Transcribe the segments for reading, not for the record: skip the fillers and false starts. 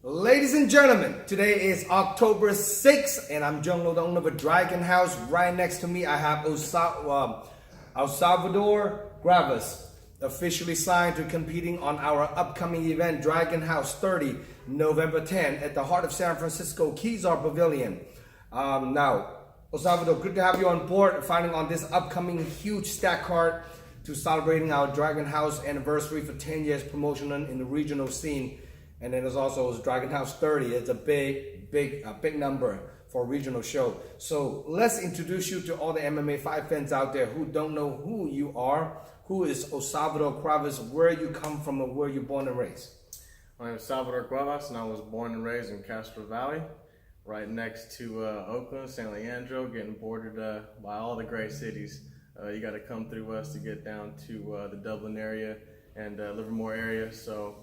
Ladies and gentlemen, today is October 6th, and I'm Jung Lo, the owner of a Dragon House. Right next to me, I have Salvador Cuevas, officially signed to competing on our upcoming event, Dragon House 30, November 10, at the heart of San Francisco Kezar Pavilion. Now, Salvador, good to have you on board, fighting on this upcoming huge stack card to celebrating our Dragon House anniversary for 10 years promotion in the regional scene. And then there's also Dragon House 30. It's a big number for a regional show. So let's introduce you to all the MMA fight fans out there who don't know who you are. Who is Salvador Cuevas? Where you come from and where you born and raised? My name is Salvador Cuevas, and I was born and raised in Castro Valley, right next to Oakland, San Leandro, getting bordered by all the great cities. You got to come through us to get down to the Dublin area and Livermore area. So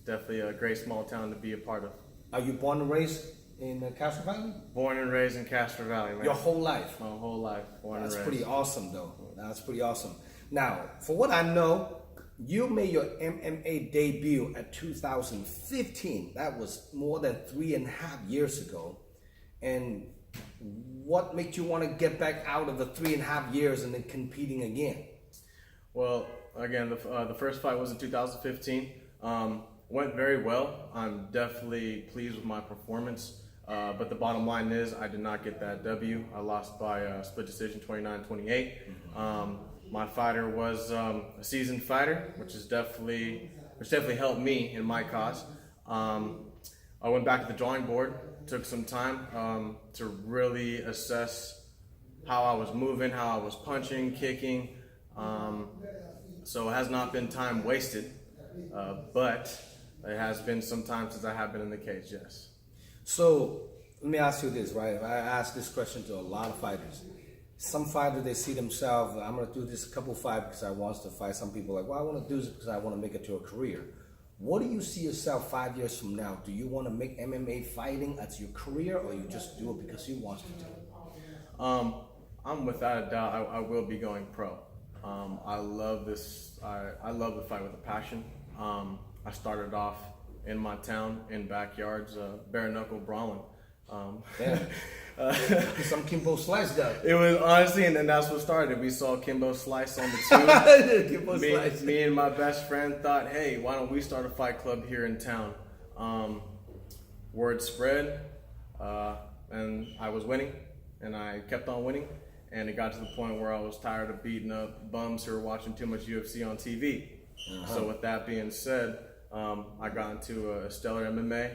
definitely a great small town to be a part of. Are you born and raised in Castro Valley? Born and raised in Castro Valley, man. Your whole life? My whole life, born and raised. That's pretty awesome, though. That's pretty awesome. Now, for what I know, you made your MMA debut at 2015. That was more than 3.5 years ago. And what made you want to get back out of the 3.5 years and then competing again? Well, again, the first fight was in 2015. Went very well. I'm definitely pleased with my performance. But the bottom line is I did not get that W. I lost by a split decision, 29-28. My fighter was a seasoned fighter, which definitely helped me in my cause. I went back to the drawing board, took some time to really assess how I was moving, how I was punching, kicking. So it has not been time wasted, but it has been some time since I have been in the cage, yes. So let me ask you this, right? I ask this question to a lot of fighters. Some fighters, they see themselves, I'm going to do this a couple fights because I want to fight. Some people are like, well, I want to do this because I want to make it to a career. What do you see yourself 5 years from now? Do you want to make MMA fighting as your career, or you just do it because you want to do it? I'm without a doubt, I will be going pro. I love this. I love the fight with a passion. I started off in my town, in backyards, bare knuckle brawling. Some Kimbo Slice though. It was honestly, and that's what started. We saw Kimbo Slice on the tube. Me and my best friend thought, hey, why don't we start a fight club here in town? Word spread, and I was winning, and I kept on winning, and it got to the point where I was tired of beating up bums who were watching too much UFC on TV. So with that being said, I got into Stellar MMA.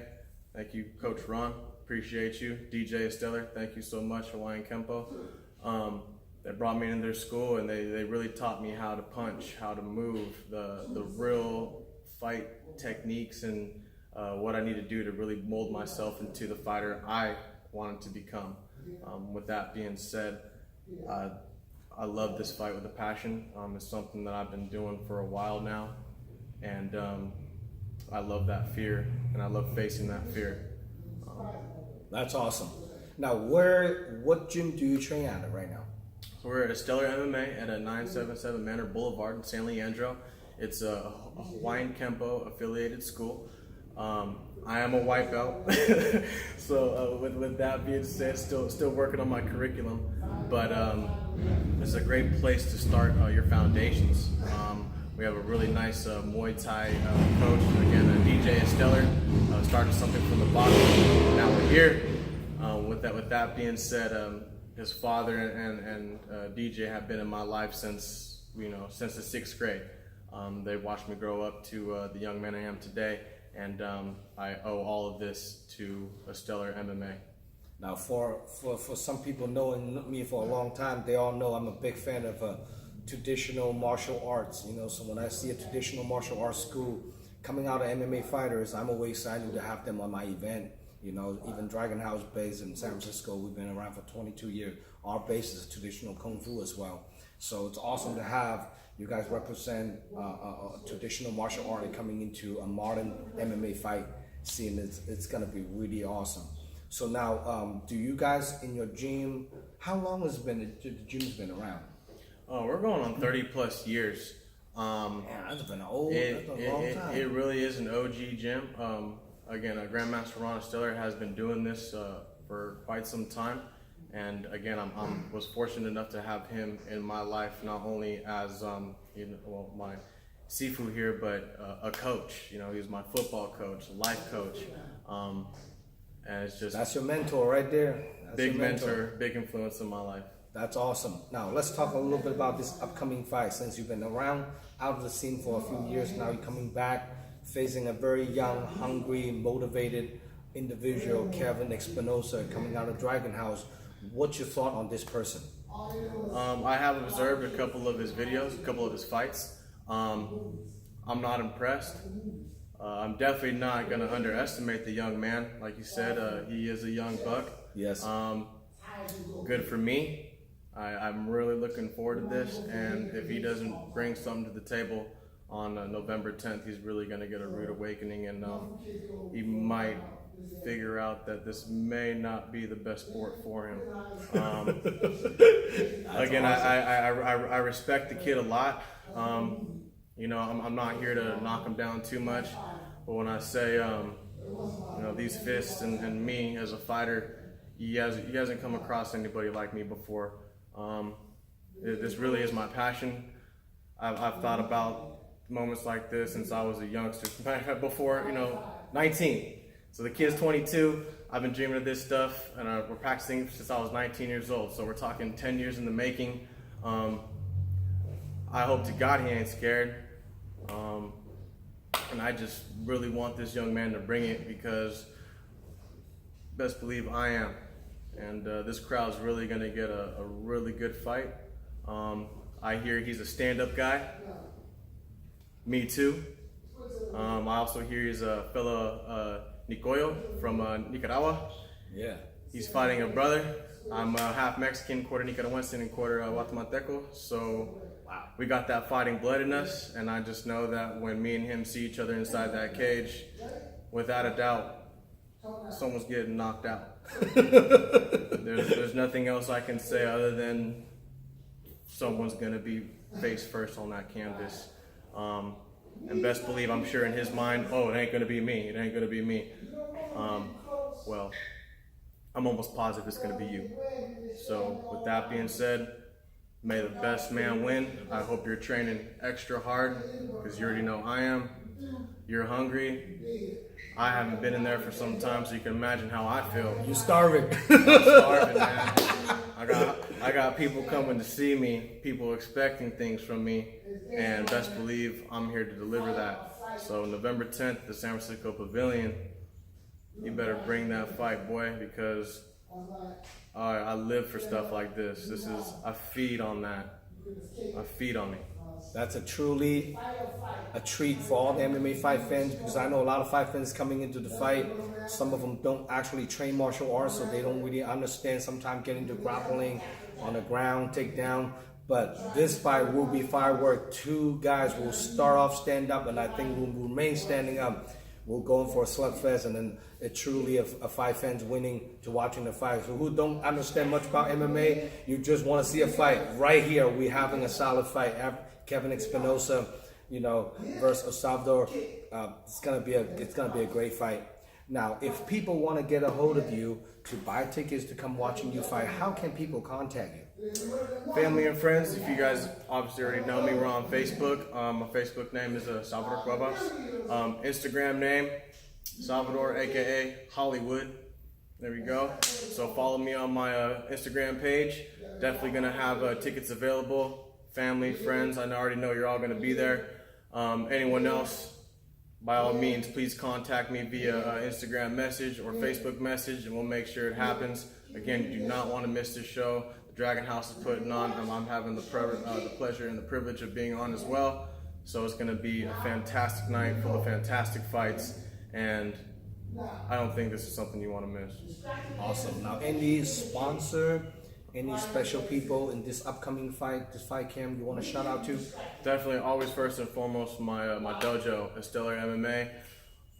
Thank you, Coach Ron. Appreciate you. DJ Esteller, thank you so much, Hawaiian Kempo. They brought me in their school, and they really taught me how to punch, how to move, the real fight techniques, and what I need to do to really mold myself into the fighter I wanted to become. With that being said, I love this fight with a passion. It's something that I've been doing for a while now, and I love that fear, and I love facing that fear. That's awesome. Now, what gym do you train at right now? So we're at Stellar MMA at a 977 Manor Boulevard in San Leandro. It's a Hawaiian Kempo affiliated school. I am a white belt, so with that being said, still working on my curriculum, but it's a great place to start your foundations. We have a really nice Muay Thai coach, again, DJ Stellar, started something from the bottom. Now we're here. With that being said, his father and DJ have been in my life since the 6th grade. They watched me grow up to the young man I am today, and I owe all of this to Stellar MMA. Now, for some people knowing me for a long time, they all know I'm a big fan of traditional martial arts. So when I see a traditional martial arts school coming out of MMA fighters, I'm always excited to have them on my event. Even Dragon House based in San Francisco, we've been around for 22 years. Our base is traditional Kung Fu as well. So it's awesome to have you guys represent a traditional martial art coming into a modern MMA fight scene. It's going to be really awesome. So now, do you guys in your gym, how long has the gym's been around? Oh, we're going on 30 plus years. Man, that's been a long time. It really is an OG gym. again, Grandmaster Ron Esteller has been doing this for quite some time. And again, was fortunate enough to have him in my life, not only as my Sifu here, but a coach. You know, he was my football coach, life coach, and it's just that's your mentor right there. That's big mentor, big influence in my life. That's awesome. Now let's talk a little bit about this upcoming fight. Since you've been around, out of the scene for a few years now, you're coming back, facing a very young, hungry, motivated individual, Kevin Espinosa, coming out of Dragon House. What's your thought on this person? I have observed a couple of his videos, a couple of his fights. I'm not impressed. I'm definitely not going to underestimate the young man. Like you said, he is a young buck. Yes. Good for me. I'm really looking forward to this. And if he doesn't bring something to the table on November 10th, he's really going to get a rude awakening. And he might figure out that this may not be the best sport for him. Again, awesome. I respect the kid a lot. You know, I'm not here to knock him down too much, but when I say, you know, these fists and me as a fighter, he hasn't come across anybody like me before. This really is my passion. I've thought about moments like this since I was a youngster. Before, you know, 19. So the kid's 22. I've been dreaming of this stuff, and we're practicing since I was 19 years old. So we're talking 10 years in the making. I hope to God he ain't scared. And I just really want this young man to bring it, because best believe I am. And this crowd's really going to get a really good fight. I hear he's a stand-up guy. Me too. I also hear he's a fellow Nicoyo from Nicaragua. Yeah. He's fighting a brother. I'm half Mexican, quarter Nicaraguense, and quarter Guatemalteco. So we got that fighting blood in us, and I just know that when me and him see each other inside that cage, without a doubt, someone's getting knocked out. There's nothing else I can say other than someone's gonna be face first on that canvas. And best believe, I'm sure in his mind, oh, it ain't gonna be me, it ain't gonna be me. Well, I'm almost positive it's gonna be you. So with that being said, may the best man win. I hope you're training extra hard, because you already know I am. You're hungry. I haven't been in there for some time, so you can imagine how I feel. You're starving. I'm starving, man. I got people coming to see me, people expecting things from me, and best believe I'm here to deliver that. So November 10th, the San Francisco Pavilion, you better bring that fight, boy, because I live for stuff like this. I feed on that. I feed on it. That's truly a treat for all the MMA fight fans, because I know a lot of fight fans coming into the fight. Some of them don't actually train martial arts, so they don't really understand sometimes getting to grappling on the ground, takedown. But this fight will be firework. Two guys will start off stand up, and I think will remain standing up. We'll go in for a slugfest, and then it truly a fight fans winning to watching the fight. So who don't understand much about MMA, you just want to see a fight. Right here, we're having a solid fight. Kevin Espinosa, you know, versus Salvador. It's gonna be a great fight. Now, if people want to get a hold of you to buy tickets to come watching you fight, how can people contact you? Family and friends, if you guys obviously already know me, we're on Facebook. My Facebook name is Salvador Cuevas. Instagram name, Salvador, aka Hollywood. There we go. So follow me on my Instagram page. Definitely gonna have tickets available. Family, friends, I already know you're all gonna be there. Anyone else, by all means, please contact me via Instagram message or Facebook message, and we'll make sure it happens. Again, you do not want to miss this show. The Dragon House is putting on, and I'm having the pleasure and the privilege of being on as well. So it's going to be a fantastic night full of fantastic fights, and I don't think this is something you want to miss. Awesome. Now, any sponsor, any special people in this upcoming fight, this fight camp you want to shout out to? Definitely, always first and foremost, my dojo, Esteller MMA.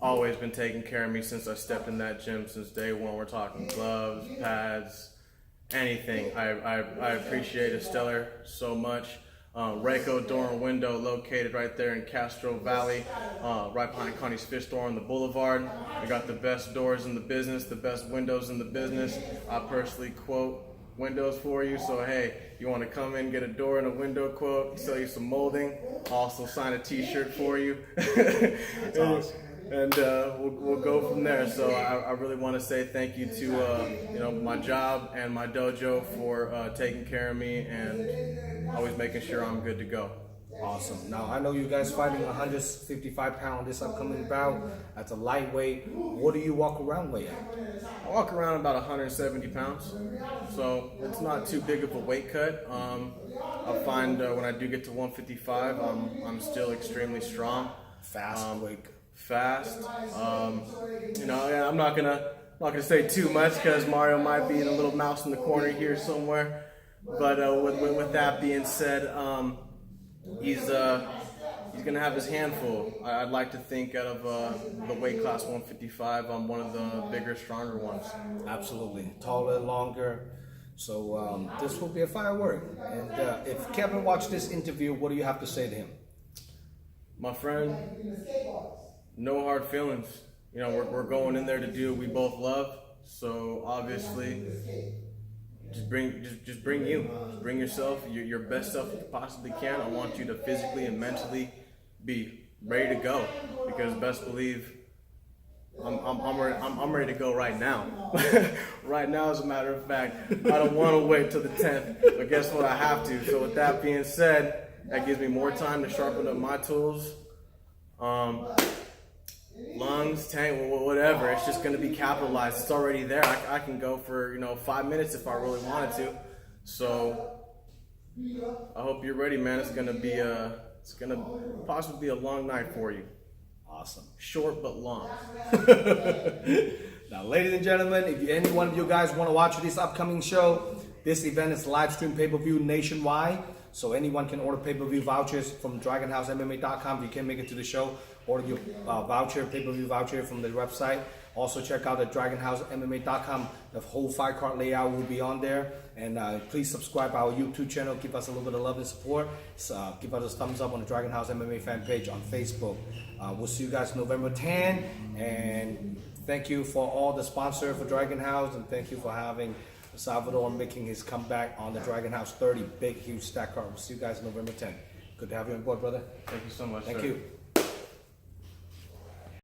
Always been taking care of me since I stepped in that gym since day one. We're talking gloves, pads, anything. I appreciate Esteller so much. Rayco Door and Window, located right there in Castro Valley, right behind Connie's Fish Store on the boulevard. We got the best doors in the business, the best windows in the business. I personally quote windows for you, so hey, you want to come in, get a door and a window quote, sell you some molding, also sign a t-shirt for you. That's awesome. And we'll go from there. So I really want to say thank you to my job and my dojo for taking care of me and always making sure I'm good to go. Awesome. Now, I know you guys fighting 155 pound this upcoming bout. That's a lightweight. What do you walk around weight at? I walk around about 170 pounds, so it's not too big of a weight cut. I find when I do get to 155, I'm still extremely strong. Fast, quick. Fast. I'm not gonna say too much because Mario might be in a little mouse in the corner here somewhere. But with that being said, he's gonna have his handful. I'd like to think out of the weight class 155, I'm one of the bigger, stronger ones. Absolutely, taller, longer. So this will be a firework. And if Kevin watched this interview, what do you have to say to him? My friend, no hard feelings. We're going in there to do what we both love. So obviously, just bring yourself, your best self you possibly can. I want you to physically and mentally be ready to go, because best believe I'm ready to go right now. Right now, as a matter of fact, I don't want to wait till the 10th, but guess what? I have to. So with that being said, that gives me more time to sharpen up my tools. Lungs, tank, whatever. It's just going to be capitalized. It's already there. I can go for 5 minutes if I really wanted to. So I hope you're ready, man. It's gonna possibly be a long night for you. Awesome. Short but long. Now, ladies and gentlemen, if any one of you guys want to watch this upcoming show, this event is live stream pay-per-view nationwide. So anyone can order pay-per-view vouchers from DragonHouseMMA.com. If you can't make it to the show, order your pay-per-view voucher from the website. Also check out at DragonHouseMMA.com. The whole fight card layout will be on there. And please subscribe to our YouTube channel. Give us a little bit of love and support. Give us a thumbs up on the Dragon House MMA fan page on Facebook. We'll see you guys November 10. And thank you for all the sponsors for Dragon House. And thank you for having Salvador making his comeback on the Dragon House 30. Big, huge stack card. We'll see you guys November 10. Good to have you on board, brother. Thank you so much. Thank you.